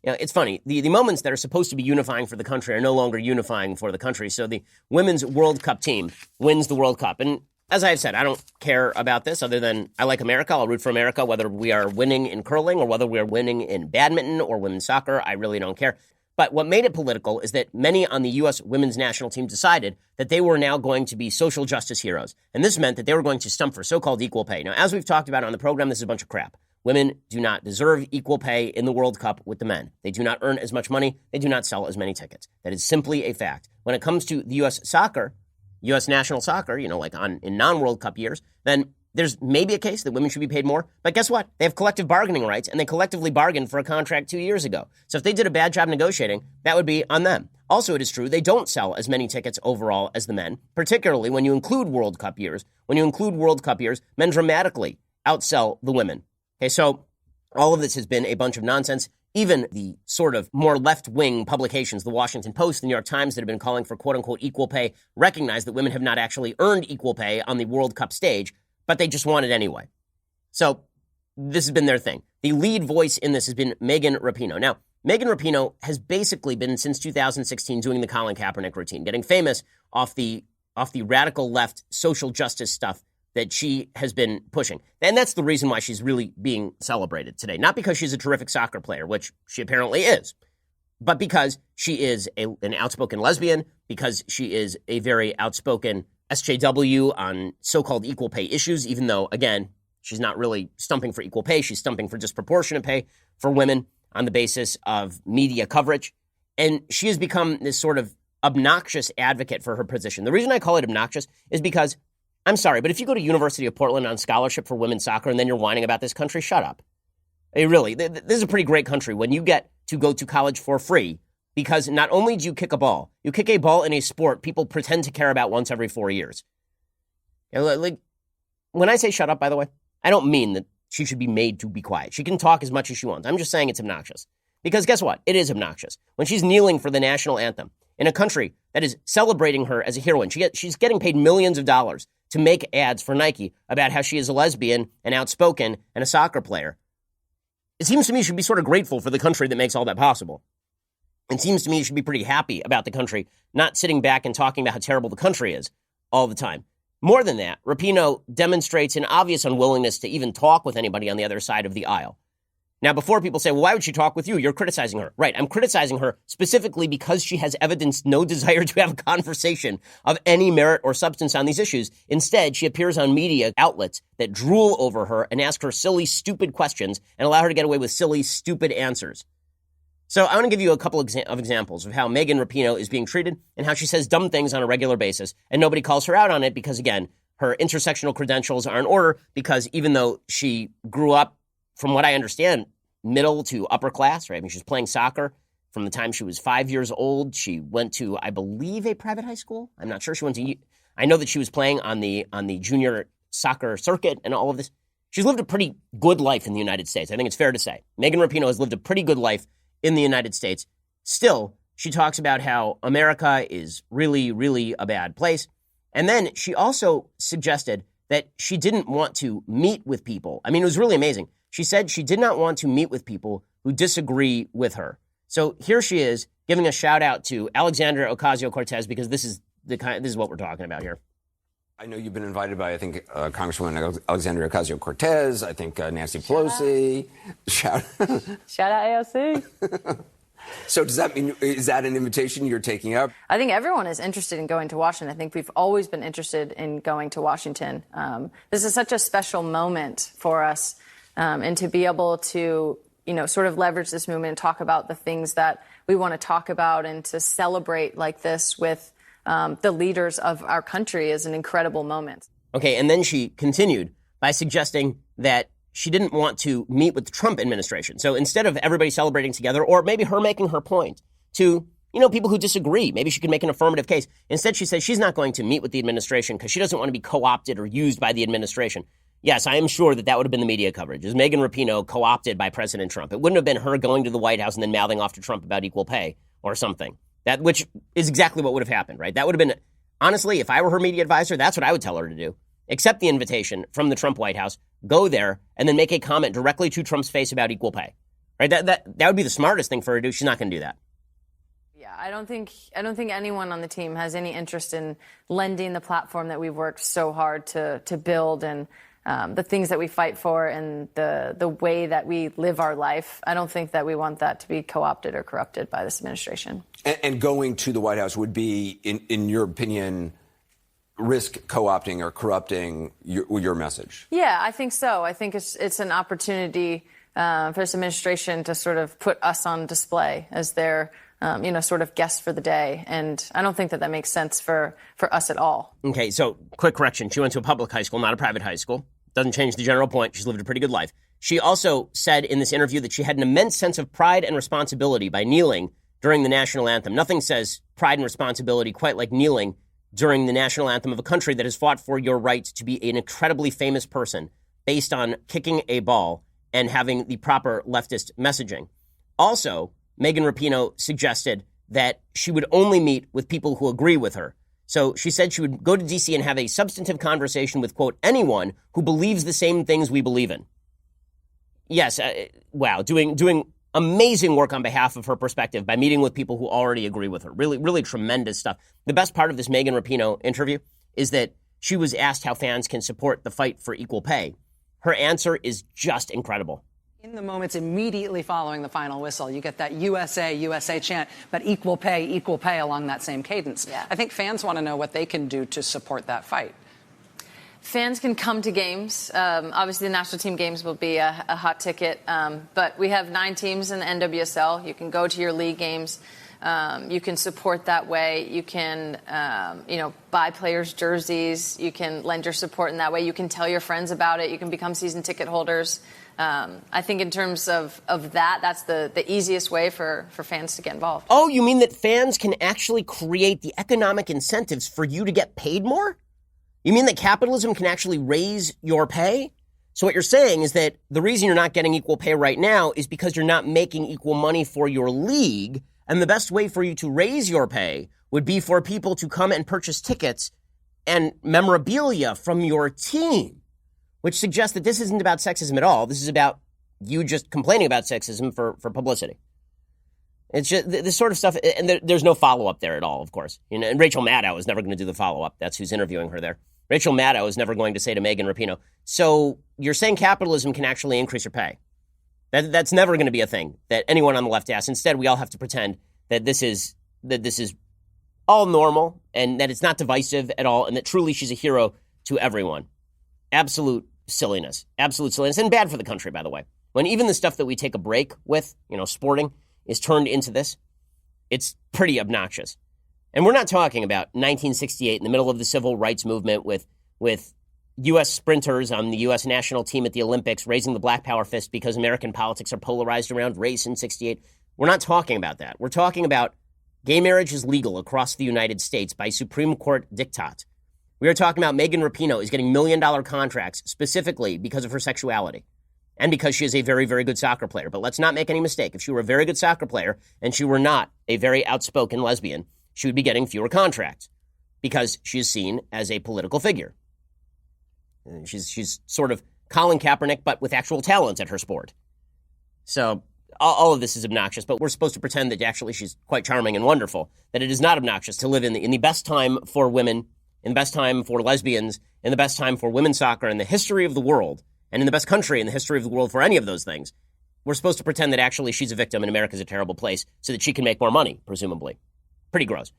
It's funny. The moments that are supposed to be unifying for the country are no longer unifying for the country. So the women's World Cup team wins the World Cup. And as I've said, I don't care about this other than I like America. I'll root for America, whether we are winning in curling or whether we are winning in badminton or women's soccer. I really don't care. But what made it political is that many on the U.S. women's national team decided that they were now going to be social justice heroes. And this meant that they were going to stump for so-called equal pay. Now, as we've talked about on the program, this is a bunch of crap. Women do not deserve equal pay in the World Cup with the men. They do not earn as much money. They do not sell as many tickets. That is simply a fact. When it comes to the U.S. soccer, U.S. national soccer, like in non-World Cup years, then there's maybe a case that women should be paid more. But guess what? They have collective bargaining rights, and they collectively bargained for a contract 2 years ago. So if they did a bad job negotiating, that would be on them. Also, it is true they don't sell as many tickets overall as the men, particularly when you include World Cup years. When you include World Cup years, men dramatically outsell the women. Okay, so all of this has been a bunch of nonsense. Even the sort of more left-wing publications, the Washington Post, the New York Times, that have been calling for quote-unquote equal pay, recognize that women have not actually earned equal pay on the World Cup stage, but they just want it anyway. So this has been their thing. The lead voice in this has been Megan Rapinoe. Now, Megan Rapinoe has basically been, since 2016, doing the Colin Kaepernick routine, getting famous off the radical left social justice stuff that she has been pushing. And that's the reason why she's really being celebrated today. Not because she's a terrific soccer player, which she apparently is, but because she is an outspoken lesbian, because she is a very outspoken SJW on so-called equal pay issues, even though, again, she's not really stumping for equal pay. She's stumping for disproportionate pay for women on the basis of media coverage. And she has become this sort of obnoxious advocate for her position. The reason I call it obnoxious is because, I'm sorry, but if you go to University of Portland on scholarship for women's soccer and then you're whining about this country, shut up. Really, this is a pretty great country when you get to go to college for free, because not only do you kick a ball in a sport people pretend to care about once every 4 years. Like, when I say shut up, by the way, I don't mean that she should be made to be quiet. She can talk as much as she wants. I'm just saying it's obnoxious. Because guess what? It is obnoxious. When she's kneeling for the national anthem in a country that is celebrating her as a heroine, she's getting paid millions of dollars to make ads for Nike about how she is a lesbian and outspoken and a soccer player. It seems to me you should be sort of grateful for the country that makes all that possible. It seems to me you should be pretty happy about the country, not sitting back and talking about how terrible the country is all the time. More than that, Rapinoe demonstrates an obvious unwillingness to even talk with anybody on the other side of the aisle. Now, before people say, well, why would she talk with you? You're criticizing her. Right, I'm criticizing her specifically because she has evidenced no desire to have a conversation of any merit or substance on these issues. Instead, she appears on media outlets that drool over her and ask her silly, stupid questions and allow her to get away with silly, stupid answers. So I want to give you a couple of examples of how Megan Rapinoe is being treated and how she says dumb things on a regular basis, and nobody calls her out on it because, again, her intersectional credentials are in order, because even though she grew up, from what I understand, middle to upper class, right? I mean, she was playing soccer from the time she was 5 years old. She went to, I believe, a private high school. I'm not sure. I know that she was playing on the junior soccer circuit and all of this. She's lived a pretty good life in the United States. I think it's fair to say. Megan Rapinoe has lived a pretty good life in the United States. Still, she talks about how America is really, really a bad place. And then she also suggested that she didn't want to meet with people. I mean, it was really amazing. She said she did not want to meet with people who disagree with her. So here she is giving a shout out to Alexandria Ocasio-Cortez, because this is what we're talking about here. I know you've been invited by, I think, Congresswoman Alexandria Ocasio-Cortez, I think Nancy Pelosi. Shout out AOC. So does that mean, is that an invitation you're taking up? I think everyone is interested in going to Washington. I think we've always been interested in going to Washington. This is such a special moment for us, and to be able to, sort of leverage this movement and talk about the things that we want to talk about, and to celebrate like this with the leaders of our country is an incredible moment. Okay, and then she continued by suggesting that she didn't want to meet with the Trump administration. So instead of everybody celebrating together, or maybe her making her point to, people who disagree, maybe she could make an affirmative case. Instead, she says she's not going to meet with the administration because she doesn't want to be co-opted or used by the administration. Yes, I am sure that would have been the media coverage. Is Megan Rapinoe co-opted by President Trump? It wouldn't have been her going to the White House and then mouthing off to Trump about equal pay or something. Which is exactly what would have happened, right? That would have been, honestly, if I were her media advisor, that's what I would tell her to do. Accept the invitation from the Trump White House, go there, and then make a comment directly to Trump's face about equal pay. right? That would be the smartest thing for her to do. She's not going to do that. Yeah, I don't think anyone on the team has any interest in lending the platform that we've worked so hard to build and the things that we fight for and the way that we live our life. I don't think that we want that to be co-opted or corrupted by this administration. And going to the White House would be, in your opinion, risk co-opting or corrupting your message? Yeah, I think so. I think it's an opportunity for this administration to sort of put us on display as their sort of guest for the day. And I don't think that makes sense for us at all. Okay, so quick correction. She went to a public high school, not a private high school. Doesn't change the general point. She's lived a pretty good life. She also said in this interview that she had an immense sense of pride and responsibility by kneeling during the national anthem. Nothing says pride and responsibility quite like kneeling during the national anthem of a country that has fought for your right to be an incredibly famous person based on kicking a ball and having the proper leftist messaging. Also, Megan Rapinoe suggested that she would only meet with people who agree with her. So she said she would go to D.C. and have a substantive conversation with, quote, anyone who believes the same things we believe in. Yes, wow, doing amazing work on behalf of her perspective by meeting with people who already agree with her. Really, really tremendous stuff. The best part of this Megan Rapinoe interview is that she was asked how fans can support the fight for equal pay. Her answer is just incredible. In the moments immediately following the final whistle, you get that USA, USA chant, but equal pay along that same cadence. Yeah. I think fans want to know what they can do to support that fight. Fans can come to games. Obviously, the national team games will be a hot ticket. But we have 9 teams in the NWSL. You can go to your league games. You can support that way. You can, buy players' jerseys. You can lend your support in that way. You can tell your friends about it. You can become season ticket holders. I think in terms of that, that's the easiest way for fans to get involved. Oh, you mean that fans can actually create the economic incentives for you to get paid more? You mean that capitalism can actually raise your pay? So what you're saying is that the reason you're not getting equal pay right now is because you're not making equal money for your league, and the best way for you to raise your pay would be for people to come and purchase tickets and memorabilia from your team, which suggests that this isn't about sexism at all. This is about you just complaining about sexism for publicity. It's just this sort of stuff, and there's no follow-up there at all, of course. And Rachel Maddow is never going to do the follow-up. That's who's interviewing her there. Rachel Maddow is never going to say to Megan Rapinoe, so you're saying capitalism can actually increase your pay. That's never going to be a thing that anyone on the left asks. Instead, we all have to pretend that this is all normal and that it's not divisive at all and that truly she's a hero to everyone. Absolute silliness. Absolute silliness. And bad for the country, by the way. When even the stuff that we take a break with, sporting, is turned into this, it's pretty obnoxious. And we're not talking about 1968 in the middle of the civil rights movement with U.S. sprinters on the U.S. national team at the Olympics raising the black power fist because American politics are polarized around race in 68. We're not talking about that. We're talking about gay marriage is legal across the United States by Supreme Court diktat. We are talking about Megan Rapinoe is getting $1 million contracts specifically because of her sexuality and because she is a very, very good soccer player. But let's not make any mistake. If she were a very good soccer player and she were not a very outspoken lesbian, she would be getting fewer contracts because she is seen as a political figure. She's sort of Colin Kaepernick, but with actual talent at her sport. So all of this is obnoxious, but we're supposed to pretend that actually she's quite charming and wonderful, that it is not obnoxious to live in the best time for women, in the best time for lesbians, in the best time for women's soccer in the history of the world, and in the best country in the history of the world for any of those things. We're supposed to pretend that actually she's a victim and America's a terrible place so that she can make more money, presumably. Pretty gross.